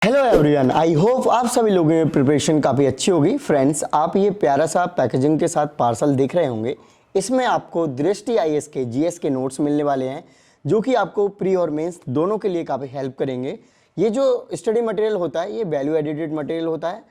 Hello everyone, I hope आप सभी लोगों की प्रिपरेशन काफ़ी अच्छी होगी। फ्रेंड्स, आप ये प्यारा सा पैकेजिंग के साथ पार्सल देख रहे होंगे। इसमें आपको दृष्टि आईएएस के जीएस के नोट्स मिलने वाले हैं, जो कि आपको प्री और मेंस दोनों के लिए काफ़ी हेल्प करेंगे। ये जो स्टडी मटेरियल होता है, ये वैल्यू एडिटेड मटेरियल होता है।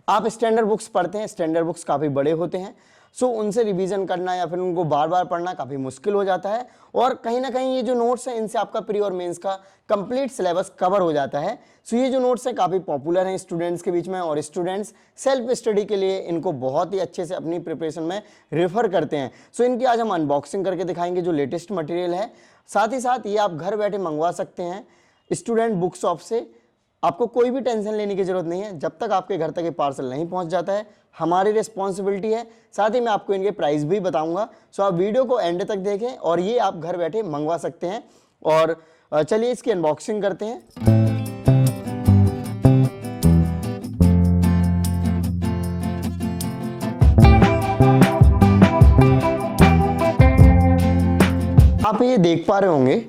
आप स्टैंडर्ड बुक्स पढ़ते हैं, स्टैंडर्ड बुक्स काफ़ी बड़े होते हैं, सो उनसे रिवीजन करना या फिर उनको बार बार पढ़ना काफ़ी मुश्किल हो जाता है। और कहीं ना कहीं ये जो नोट्स हैं, इनसे आपका प्री और मेंस का कंप्लीट सिलेबस कवर हो जाता है। सो ये जो नोट्स हैं काफ़ी पॉपुलर हैं स्टूडेंट्स के बीच में, और स्टूडेंट्स सेल्फ स्टडी के लिए इनको बहुत ही अच्छे से अपनी प्रिपरेशन में रेफर करते हैं। सो इनकी आज हम अनबॉक्सिंग करके दिखाएंगे जो लेटेस्ट मटेरियल है। साथ ही साथ ये आप घर बैठे मंगवा सकते हैं स्टूडेंट बुक शॉप से। आपको कोई भी टेंशन लेने की जरूरत नहीं है, जब तक आपके घर तक ये पार्सल नहीं पहुंच जाता है हमारी रिस्पॉन्सिबिलिटी है। साथ ही मैं आपको इनके प्राइस भी बताऊंगा। सो आप वीडियो को एंड तक देखें और ये आप घर बैठे मंगवा सकते हैं। और चलिए इसकी अनबॉक्सिंग करते हैं। आप ये देख पा रहे होंगे,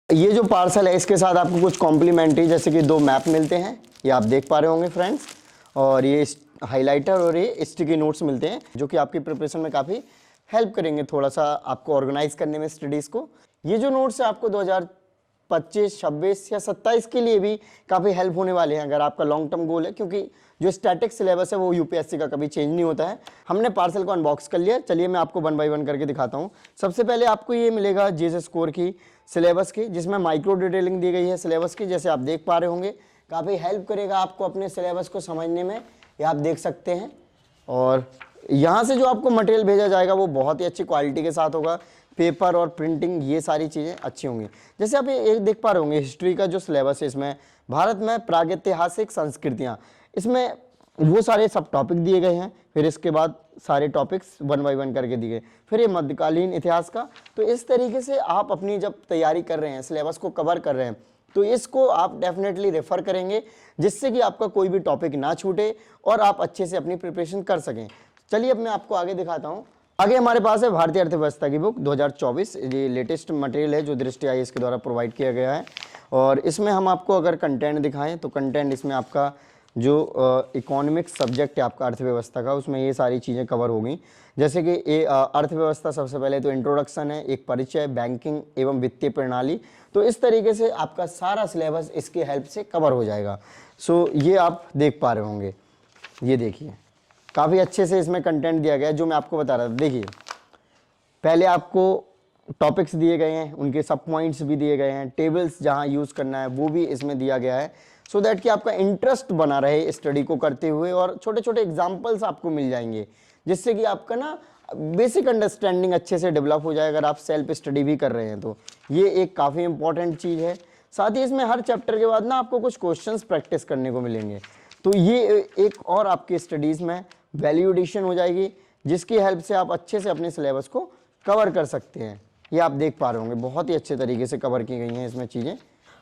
ये जो पार्सल है इसके साथ आपको कुछ कॉम्प्लीमेंट्री जैसे कि 2 मैप मिलते हैं, ये आप देख पा रहे होंगे फ्रेंड्स। और ये हाइलाइटर और ये स्टिकी नोट्स मिलते हैं, जो कि आपकी प्रिपरेशन में काफ़ी हेल्प करेंगे, थोड़ा सा आपको ऑर्गेनाइज करने में स्टडीज़ को। ये जो नोट्स है आपको 2025, 26 या 27 के लिए भी काफ़ी हेल्प होने वाले हैं, अगर आपका लॉन्ग टर्म गोल है, क्योंकि जो स्टैटिक सिलेबस है वो यूपीएससी का कभी चेंज नहीं होता है। हमने पार्सल को अनबॉक्स कर लिया, चलिए मैं आपको 1 बाय 1 करके दिखाता हूँ। सबसे पहले आपको ये मिलेगा जीएस स्कोर की सिलेबस की, जिसमें माइक्रो डिटेलिंग दी गई है सिलेबस की, जैसे आप देख पा रहे होंगे। काफ़ी हेल्प करेगा आपको अपने सिलेबस को समझने में, ये आप देख सकते हैं। और यहाँ से जो आपको मटेरियल भेजा जाएगा वो बहुत ही अच्छी क्वालिटी के साथ होगा। पेपर और प्रिंटिंग ये सारी चीज़ें अच्छी होंगी। जैसे आप ये देख पा रहे होंगे हिस्ट्री का जो सिलेबस है, इसमें भारत में प्रागैतिहासिक संस्कृतियाँ, इसमें वो सारे सब टॉपिक दिए गए हैं। फिर इसके बाद सारे टॉपिक्स 1 बाय 1 करके दिए गए। फिर ये मध्यकालीन इतिहास का। तो इस तरीके से आप अपनी जब तैयारी कर रहे हैं, सिलेबस को कवर कर रहे हैं, तो इसको आप डेफिनेटली रेफर करेंगे, जिससे कि आपका कोई भी टॉपिक ना छूटे और आप अच्छे से अपनी प्रिपरेशन कर सकें। चलिए अब मैं आपको आगे दिखाता हूँ। आगे हमारे पास है भारतीय अर्थव्यवस्था की बुक 2024। ये लेटेस्ट मटेरियल है जो दृष्टि आईएएस के द्वारा प्रोवाइड किया गया है। और इसमें हम आपको अगर कंटेंट दिखाएं तो कंटेंट इसमें आपका जो इकोनॉमिक्स सब्जेक्ट है आपका अर्थव्यवस्था का, उसमें ये सारी चीज़ें कवर होगी। जैसे कि ये अर्थव्यवस्था सबसे पहले तो इंट्रोडक्शन है, एक परिचय, बैंकिंग एवं वित्तीय प्रणाली। तो इस तरीके से आपका सारा सिलेबस इसकी हेल्प से कवर हो जाएगा। सो ये आप देख पा रहे होंगे, ये देखिए काफ़ी अच्छे से इसमें कंटेंट दिया गया है जो मैं आपको बता रहा था। देखिए पहले आपको टॉपिक्स दिए गए हैं, उनके सब पॉइंट्स भी दिए गए हैं, टेबल्स जहां यूज़ करना है वो भी इसमें दिया गया है, सो दैट कि आपका इंटरेस्ट बना रहे स्टडी को करते हुए। और छोटे छोटे एग्जाम्पल्स आपको मिल जाएंगे, जिससे कि आपका ना बेसिक अंडरस्टैंडिंग अच्छे से डेवलप हो जाए अगर आप सेल्फ स्टडी भी कर रहे हैं तो। ये एक काफ़ी इंपॉर्टेंट चीज़ है। साथ ही इसमें हर चैप्टर के बाद ना आपको कुछ क्वेश्चंस प्रैक्टिस करने को मिलेंगे, तो ये एक और आपकी स्टडीज़ में वैल्यू एडिशन हो जाएगी, जिसकी हेल्प से आप अच्छे से अपने सिलेबस को कवर कर सकते हैं। ये आप देख पा रहे होंगे बहुत ही अच्छे तरीके से कवर की गई हैं इसमें चीज़ें।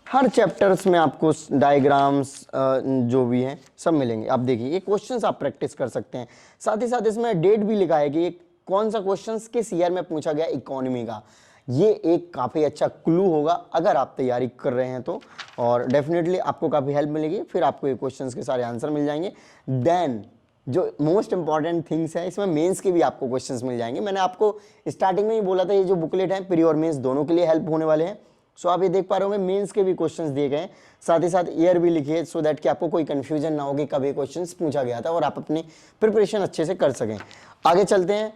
हर चैप्टर्स में आपको डायग्राम्स जो भी हैं सब मिलेंगे। आप देखिए ये क्वेश्चंस आप प्रैक्टिस कर सकते हैं। साथ ही साथ इसमें डेट भी लिखा है कि ये कौन सा क्वेश्चंस किस ईयर में पूछा गया इकोनॉमी का। ये एक काफ़ी अच्छा क्लू होगा अगर आप तैयारी कर रहे हैं तो, और डेफिनेटली आपको काफ़ी हेल्प मिलेगी। फिर आपको ये क्वेश्चंस के सारे आंसर मिल जाएंगे। देन जो मोस्ट इंपॉर्टेंट थिंग्स है, इसमें मेंस के भी आपको क्वेश्चंस मिल जाएंगे। मैंने आपको स्टार्टिंग में ही बोला था ये जो बुकलेट है प्री और मेंस दोनों के लिए हेल्प होने वाले हैं। सो आप ये देख पा रहे होंगे मेंस के भी क्वेश्चंस दिए गए हैं, साथ ही साथ ईयर भी लिखिए, सो दैट कि आपको कोई कंफ्यूजन ना होगी कब ये क्वेश्चंस पूछा गया था और आप अपनी प्रिपरेशन अच्छे से कर सकें। आगे चलते हैं।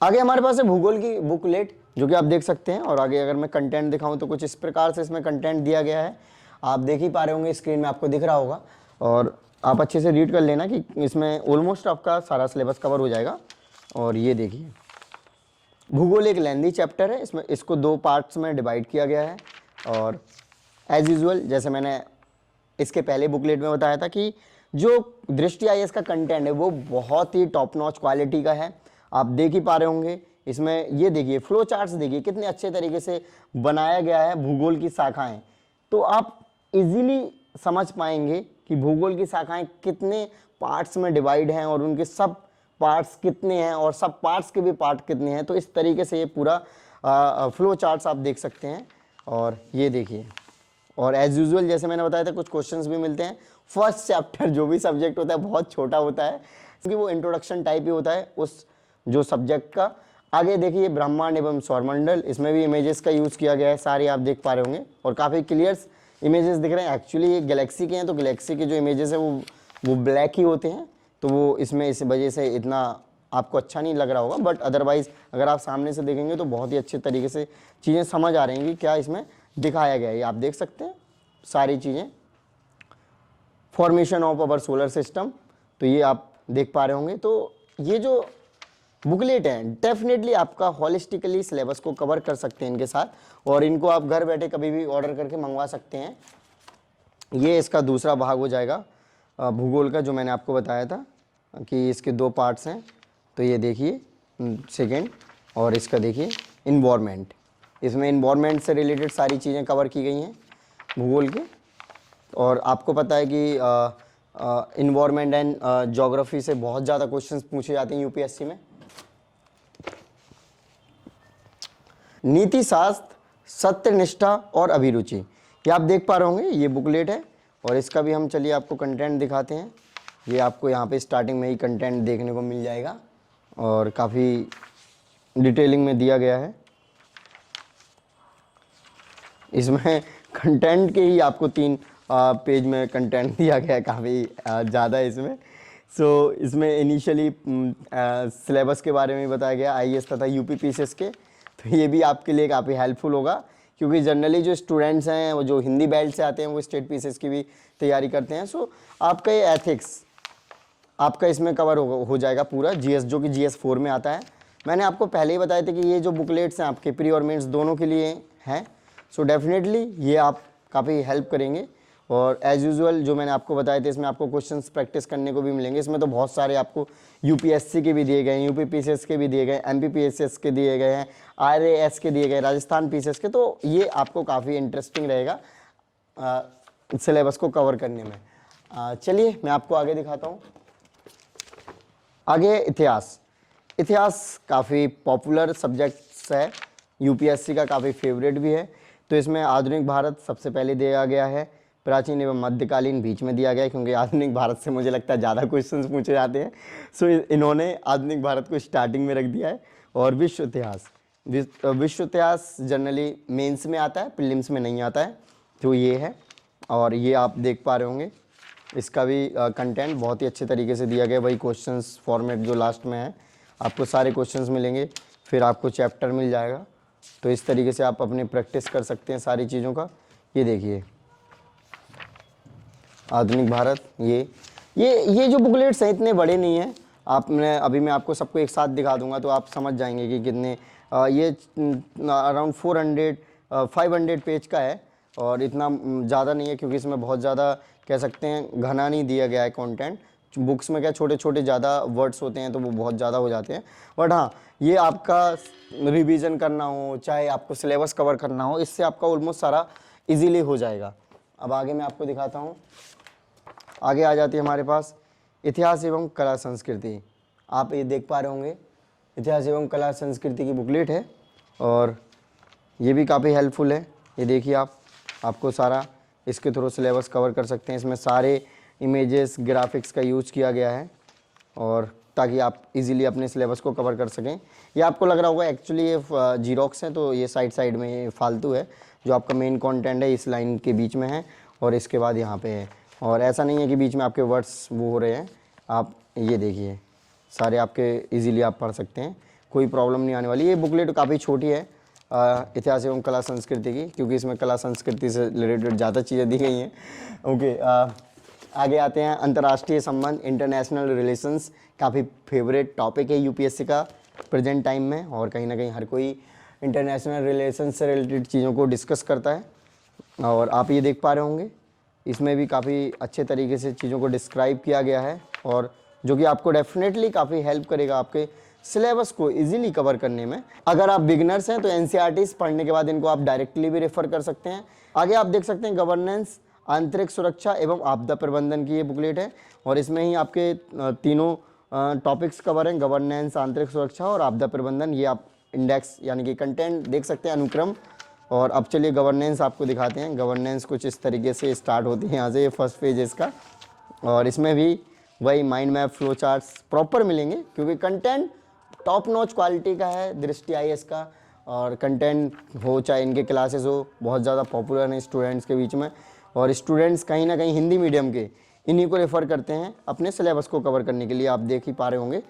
आगे हमारे पास है भूगोल की बुकलेट, जो कि आप देख सकते हैं। और आगे अगर मैं कंटेंट दिखाऊं तो कुछ इस प्रकार से इसमें कंटेंट दिया गया है, आप देख ही पा रहे होंगे, स्क्रीन में आपको दिख रहा होगा। और आप अच्छे से रीड कर लेना कि इसमें ऑलमोस्ट आपका सारा सिलेबस कवर हो जाएगा। और ये देखिए भूगोल एक लेंदी चैप्टर है, इसमें इसको 2 पार्ट्स में डिवाइड किया गया है। और एज यूजुअल जैसे मैंने इसके पहले बुकलेट में बताया था कि जो दृष्टि आईएएस का कंटेंट है वो बहुत ही टॉप नॉच क्वालिटी का है। आप देख ही पा रहे होंगे इसमें, ये देखिए फ्लो चार्ट्स देखिए कितने अच्छे तरीके से बनाया गया है भूगोल की शाखाएं। तो आप इजीली समझ पाएंगे कि भूगोल की शाखाएं कितने पार्ट्स में डिवाइड हैं और उनके सब पार्ट्स कितने हैं और सब पार्ट्स के भी पार्ट कितने हैं। तो इस तरीके से ये पूरा फ्लो चार्ट्स आप देख सकते हैं। और ये देखिए और एज यूजुअल जैसे मैंने बताया था कुछ क्वेश्चंस भी मिलते हैं। फर्स्ट चैप्टर जो भी सब्जेक्ट होता है बहुत छोटा होता है, क्योंकि वो इंट्रोडक्शन टाइप ही होता है उस जो सब्जेक्ट का। आगे देखिए ब्रह्मांड एवं सौरमंडल, इसमें भी इमेजेस का यूज़ किया गया है, सारे आप देख पा रहे होंगे और काफ़ी क्लियर इमेजेस दिख रहे हैं। एक्चुअली ये गैलेक्सी के हैं, तो गैलेक्सी के जो इमेजेस हैं वो ब्लैक ही होते हैं, तो वो इसमें इस वजह से इतना आपको अच्छा नहीं लग रहा होगा, बट अदरवाइज़ अगर आप सामने से देखेंगे तो बहुत ही अच्छे तरीके से चीज़ें समझ आ रही हैं कि क्या इसमें दिखाया गया है। ये आप देख सकते हैं सारी चीज़ें, formation of our solar system, तो ये आप देख पा रहे होंगे। तो ये जो बुकलेट है डेफिनेटली आपका हॉलिस्टिकली सिलेबस को कवर कर सकते हैं इनके साथ, और इनको आप घर बैठे कभी भी ऑर्डर करके मंगवा सकते हैं। ये इसका दूसरा भाग हो जाएगा भूगोल का, जो मैंने आपको बताया था कि इसके 2 पार्ट्स हैं। तो ये देखिए सेकेंड, और इसका देखिए इन्वायरमेंट, इसमें इन्वायरमेंट से रिलेटेड सारी चीज़ें कवर की गई हैं भूगोल के। और आपको पता है कि इन्वायरमेंट एंड ज्योग्राफी से बहुत ज़्यादा क्वेश्चंस पूछे जाते हैं यूपीएससी में। नीति शास्त्र, सत्यनिष्ठा और अभिरुचि, ये आप देख पा रहे होंगे, ये बुकलेट है। और इसका भी हम चलिए आपको कंटेंट दिखाते हैं। ये आपको यहाँ पे स्टार्टिंग में ही कंटेंट देखने को मिल जाएगा और काफ़ी डिटेलिंग में दिया गया है। इसमें कंटेंट के ही आपको 3 पेज में कंटेंट दिया गया है, काफ़ी ज़्यादा है इसमें। सो इसमें इनिशियली सिलेबस के बारे में बताया गया आईएएस तथा यूपीपीसीएस के, तो ये भी आपके लिए काफ़ी हेल्पफुल होगा, क्योंकि जनरली जो स्टूडेंट्स हैं वो जो हिंदी बेल्ट से आते हैं वो स्टेट पीसीएस की भी तैयारी करते हैं। सो आपका ये एथिक्स आपका इसमें कवर हो जाएगा पूरा, जीएस जो कि जीएस 4 में आता है। मैंने आपको पहले ही बताया था कि ये जो बुकलेट्स हैं आपके प्री और मेंस दोनों के लिए हैं। सो डेफिनेटली ये आप काफ़ी हेल्प करेंगे। और एज यूजुअल जो मैंने आपको बताया था इसमें आपको क्वेश्चंस प्रैक्टिस करने को भी मिलेंगे। इसमें तो बहुत सारे आपको यूपीएससी के भी दिए गए हैं, यूपीपीसीएस के भी दिए गए, एमपीपीएसएस के दिए गए हैं, आरएएस के दिए गए, राजस्थान पीसीएस के। तो ये आपको काफ़ी इंटरेस्टिंग रहेगा सिलेबस को कवर करने में। चलिए मैं आपको आगे दिखाता हूँ। आगे इतिहास काफ़ी पॉपुलर सब्जेक्ट्स है, यूपीएससी का काफ़ी फेवरेट भी है। तो इसमें आधुनिक भारत सबसे पहले दिया गया है, प्राचीन एवं मध्यकालीन बीच में दिया गया है, क्योंकि आधुनिक भारत से मुझे लगता है ज़्यादा क्वेश्चंस पूछे जाते हैं। सो इन्होंने आधुनिक भारत को स्टार्टिंग में रख दिया है। और विश्व इतिहास जनरली मेंस में आता है, प्रीलिम्स में नहीं आता है, तो ये है। और ये आप देख पा रहे होंगे, इसका भी कंटेंट बहुत ही अच्छे तरीके से दिया गया। वही क्वेश्चंस फॉर्मेट जो लास्ट में है, आपको सारे क्वेश्चंस मिलेंगे, फिर आपको चैप्टर मिल जाएगा। तो इस तरीके से आप अपने प्रैक्टिस कर सकते हैं सारी चीज़ों का। ये देखिए आधुनिक भारत, ये जो बुकलेट्स हैं इतने बड़े नहीं हैं, आपने अभी मैं आपको सबको एक साथ दिखा दूंगा तो आप समझ जाएंगे कि कितने ये अराउंड 500 पेज का है, और इतना ज़्यादा नहीं है, क्योंकि इसमें बहुत ज़्यादा कह सकते हैं घना नहीं दिया गया है कंटेंट। बुक्स में क्या छोटे छोटे ज़्यादा वर्ड्स होते हैं तो वो बहुत ज़्यादा हो जाते हैं। बट हाँ, ये आपका रिवीजन करना हो, चाहे आपको सिलेबस कवर करना हो, इससे आपका ऑलमोस्ट सारा इजीली हो जाएगा। अब आगे मैं आपको दिखाता हूँ। आगे आ जाती है हमारे पास इतिहास एवं कला संस्कृति। आप ये देख पा रहे होंगे, इतिहास एवं कला संस्कृति की बुकलेट है, और ये भी काफ़ी हेल्पफुल है। ये देखिए आपको सारा इसके थ्रू सिलेबस कवर कर सकते हैं। इसमें सारे इमेजेस ग्राफिक्स का यूज़ किया गया है, और ताकि आप इजीली अपने सिलेबस को कवर कर सकें। ये आपको लग रहा होगा एक्चुअली ये जीरोक्स है, तो ये साइड में ये फालतू है। जो आपका मेन कंटेंट है इस लाइन के बीच में है, और इसके बाद यहाँ पे है। और ऐसा नहीं है कि बीच में आपके वर्ड्स वो हो रहे हैं। आप ये देखिए सारे आपके इजीली आप पढ़ सकते हैं, कोई प्रॉब्लम नहीं आने वाली। ये बुकलेट काफ़ी छोटी है इतिहास एवं कला संस्कृति की, क्योंकि इसमें कला संस्कृति से रिलेटेड ज़्यादा चीज़ें दी गई हैं। ओके, आगे आते हैं अंतर्राष्ट्रीय संबंध, इंटरनेशनल रिलेशंस। काफ़ी फेवरेट टॉपिक है यूपीएससी का प्रेजेंट टाइम में, और कहीं ना कहीं हर कोई इंटरनेशनल रिलेशन से रिलेटेड चीज़ों को डिस्कस करता है। और आप ये देख पा रहे होंगे, इसमें भी काफ़ी अच्छे तरीके से चीज़ों को डिस्क्राइब किया गया है, और जो कि आपको डेफिनेटली काफ़ी हेल्प करेगा आपके सिलेबस को इजीली कवर करने में। अगर आप बिगनर्स हैं तो एनसीईआरटीज़ पढ़ने के बाद इनको आप डायरेक्टली भी रेफर कर सकते हैं। आगे आप देख सकते हैं गवर्नेंस, आंतरिक सुरक्षा एवं आपदा प्रबंधन की ये बुकलेट है, और इसमें ही आपके तीनों टॉपिक्स कवर हैं, गवर्नेंस, आंतरिक सुरक्षा और आपदा प्रबंधन। ये आप इंडेक्स यानी कि कंटेंट देख सकते हैं, अनुक्रम और अब चलिए गवर्नेंस आपको दिखाते हैं। गवर्नेंस कुछ इस तरीके से स्टार्ट होती है यहाँ से, ये फर्स्ट पेज है इसका। और इसमें भी वही mind map, flow charts proper मिलेंगे, क्योंकि कंटेंट टॉप नॉच क्वालिटी का है दृष्टि आईएएस का। और कंटेंट हो चाहे इनके क्लासेस हो, बहुत ज़्यादा पॉपुलर हैं स्टूडेंट्स के बीच में। और स्टूडेंट्स कहीं ना कहीं हिंदी मीडियम के इन्हीं को रेफ़र करते हैं अपने सिलेबस को कवर करने के लिए। आप देख ही पा रहे होंगे,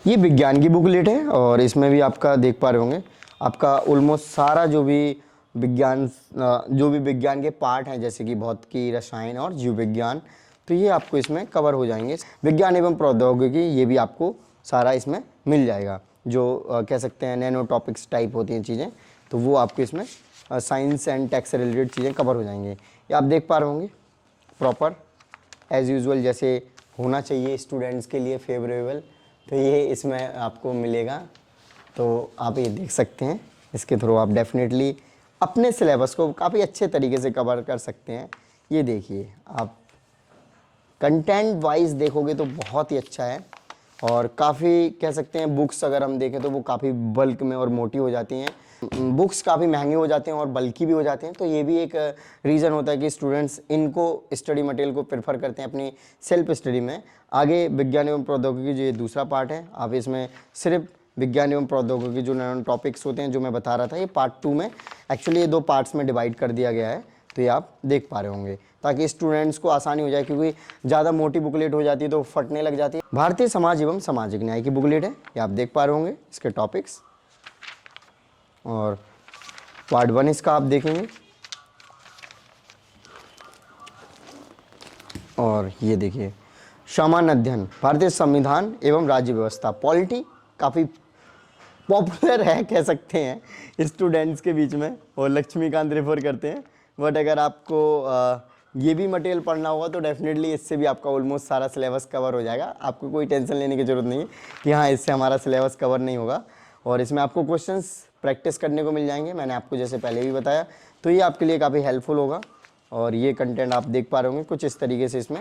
ये विज्ञान की बुकलेट है और इसमें भी आपका देख पा रहे होंगे आपका ऑलमोस्ट सारा जो भी विज्ञान के पार्ट हैं, जैसे कि भौतिकी, रसायन और जीव विज्ञान, तो ये आपको इसमें कवर हो जाएंगे। विज्ञान एवं प्रौद्योगिकी, ये भी आपको सारा इसमें मिल जाएगा। जो कह सकते हैं नैनो टॉपिक्स टाइप होती हैं चीज़ें, तो वो आपको इसमें साइंस एंड टेक से रिलेटेड चीज़ें कवर हो जाएंगे। ये आप देख पा रहे होंगे प्रॉपर एज़ यूजुअल जैसे होना चाहिए स्टूडेंट्स के लिए फेवरेबल, तो ये इसमें आपको मिलेगा। तो आप ये देख सकते हैं, इसके थ्रू आप डेफिनेटली अपने सिलेबस को काफ़ी अच्छे तरीके से कवर कर सकते हैं। ये देखिए, आप कंटेंट वाइज देखोगे तो बहुत ही अच्छा है। और काफ़ी कह सकते हैं बुक्स अगर हम देखें तो वो काफ़ी बल्क में और मोटी हो जाती हैं, बुक्स काफ़ी महंगे हो जाते हैं और बल्कि भी हो जाते हैं। तो ये भी एक रीज़न होता है कि स्टूडेंट्स इनको स्टडी मटेरियल को प्रेफर करते हैं अपनी सेल्फ स्टडी में। आगे विज्ञान एवं प्रौद्योगिकी जो ये दूसरा पार्ट है, आप इसमें सिर्फ विज्ञान एवं प्रौद्योगिकी जो नैनो टॉपिक्स होते हैं जो मैं बता रहा था, ये पार्ट 2 में एक्चुअली ये 2 पार्ट्स में डिवाइड कर दिया गया है। तो ये आप देख पा रहे होंगे, ताकि स्टूडेंट्स को आसानी हो जाए, क्योंकि ज़्यादा मोटी बुकलेट हो जाती है तो फटने लग जाती है। भारतीय समाज एवं सामाजिक न्याय की बुकलेट है, ये आप देख पा रहे होंगे इसके टॉपिक्स। और पार्ट 1 इसका आप देखेंगे। और ये देखिए सामान्य अध्ययन, भारतीय संविधान एवं राज्य व्यवस्था, पॉलिटी, काफ़ी पॉपुलर है कह सकते हैं स्टूडेंट्स के बीच में, और लक्ष्मीकांत रेफर करते हैं। बट अगर आपको ये भी मटेरियल पढ़ना होगा तो डेफिनेटली इससे भी आपका ऑलमोस्ट सारा सिलेबस कवर हो जाएगा। आपको कोई टेंशन लेने की ज़रूरत नहीं है कि हाँ इससे हमारा सिलेबस कवर नहीं होगा। और इसमें आपको क्वेश्चंस प्रैक्टिस करने को मिल जाएंगे, मैंने आपको जैसे पहले भी बताया, तो ये आपके लिए काफ़ी हेल्पफुल होगा। और ये कंटेंट आप देख पा रहे होंगे कुछ इस तरीके से इसमें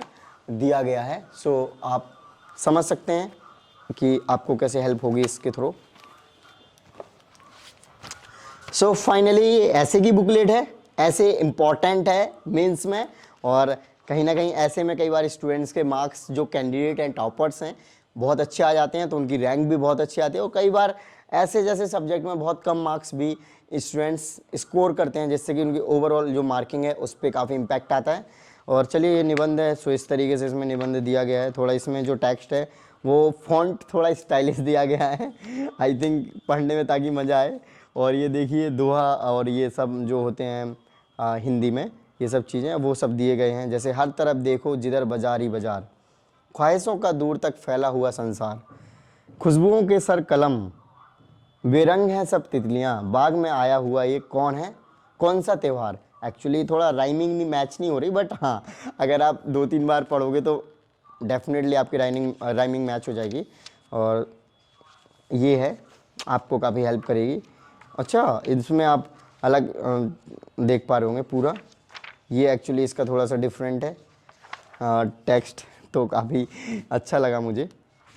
दिया गया है। सो आप समझ सकते हैं कि आपको कैसे हेल्प होगी इसके थ्रू। सो फाइनली ऐसे की बुकलेट है, ऐसे इम्पॉर्टेंट है मेंस में। और कहीं ना कहीं ऐसे में कई बार स्टूडेंट्स के मार्क्स जो कैंडिडेट हैं, टॉपर्स हैं, बहुत अच्छे आ जाते हैं, तो उनकी रैंक भी बहुत अच्छी आती है। और कई बार ऐसे जैसे सब्जेक्ट में बहुत कम मार्क्स भी स्टूडेंट्स स्कोर करते हैं, जिससे कि उनकी ओवरऑल जो मार्किंग है उस पर काफ़ी इम्पैक्ट आता है। और चलिए ये निबंध है, सो इस तरीके से इसमें निबंध दिया गया है। थोड़ा इसमें जो टेक्स्ट है वो फॉन्ट थोड़ा स्टाइलिश दिया गया है आई थिंक पढ़ने में ताकि मज़ा आए। और ये देखिए दोहा और ये सब जो होते हैं हिंदी में, ये सब चीज़ें वो सब दिए गए हैं। जैसे हर तरफ देखो जिधर बाजार ही बाजार, ख्वाहिशों का दूर तक फैला हुआ संसार, खुशबुओं के सर कलम, बेरंग हैं सब तितलियाँ, बाग में आया हुआ ये कौन है, कौन सा त्यौहार। एक्चुअली थोड़ा राइमिंग नहीं मैच नहीं हो रही, बट हाँ अगर आप 2-3 बार पढ़ोगे तो डेफिनेटली आपकी राइमिंग मैच हो जाएगी। और ये है, आपको काफ़ी हेल्प करेगी। अच्छा, इसमें आप अलग देख पा रहे होंगे पूरा, ये एक्चुअली इसका थोड़ा सा डिफरेंट है टेक्स्ट, तो काफ़ी अच्छा लगा मुझे।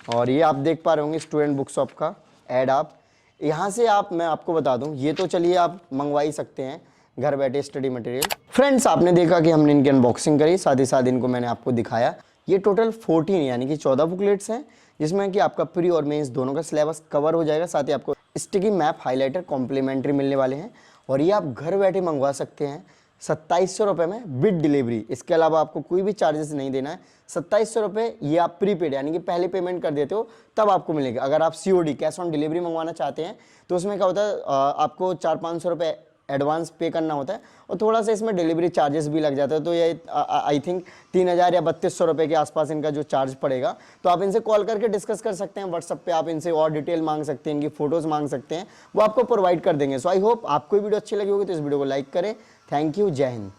और ये आप देख पा रहे होंगे स्टूडेंट बुक शॉप का ऐड। आप यहाँ से मैं आपको बता दूँ, ये तो चलिए आप मंगवा ही सकते हैं घर बैठे स्टडी मटेरियल। फ्रेंड्स, आपने देखा कि हमने इनकी अनबॉक्सिंग करी, साथ ही साथ इनको मैंने आपको दिखाया। ये टोटल 14 यानी कि 14 बुकलेट्स हैं, जिसमें कि आपका प्री और मेंस दोनों का सिलेबस कवर हो जाएगा। साथ ही आपको स्टिकी मैप, हाइलाइटर कॉम्प्लीमेंट्री मिलने वाले हैं। और ये आप घर बैठे मंगवा सकते हैं 2700 रुपये में विद डिलीवरी। इसके अलावा आपको कोई भी चार्जेस नहीं देना है। 2700 रुपये ये आप प्रीपेड यानी कि पहले पेमेंट कर देते हो तब आपको मिलेगा। अगर आप COD कैश ऑन डिलीवरी मंगवाना चाहते हैं तो उसमें क्या होता है, आपको 400-500 रुपये एडवांस पे करना होता है और थोड़ा सा इसमें डिलीवरी चार्जेस भी लग जाता है। तो ये आई थिंक 3000 या 3200 रुपये के आसपास इनका जो चार्ज पड़ेगा। तो आप इनसे कॉल करके डिस्कस कर सकते हैं व्हाट्सअप पे, आप इनसे और डिटेल मांग सकते हैं, इनकी फोटोज़ मांग सकते हैं, वो आपको प्रोवाइड कर देंगे। सो आई होप आपको वीडियो अच्छी लगी होगी, तो इस वीडियो को लाइक करें। थैंक यू, जय हिंद।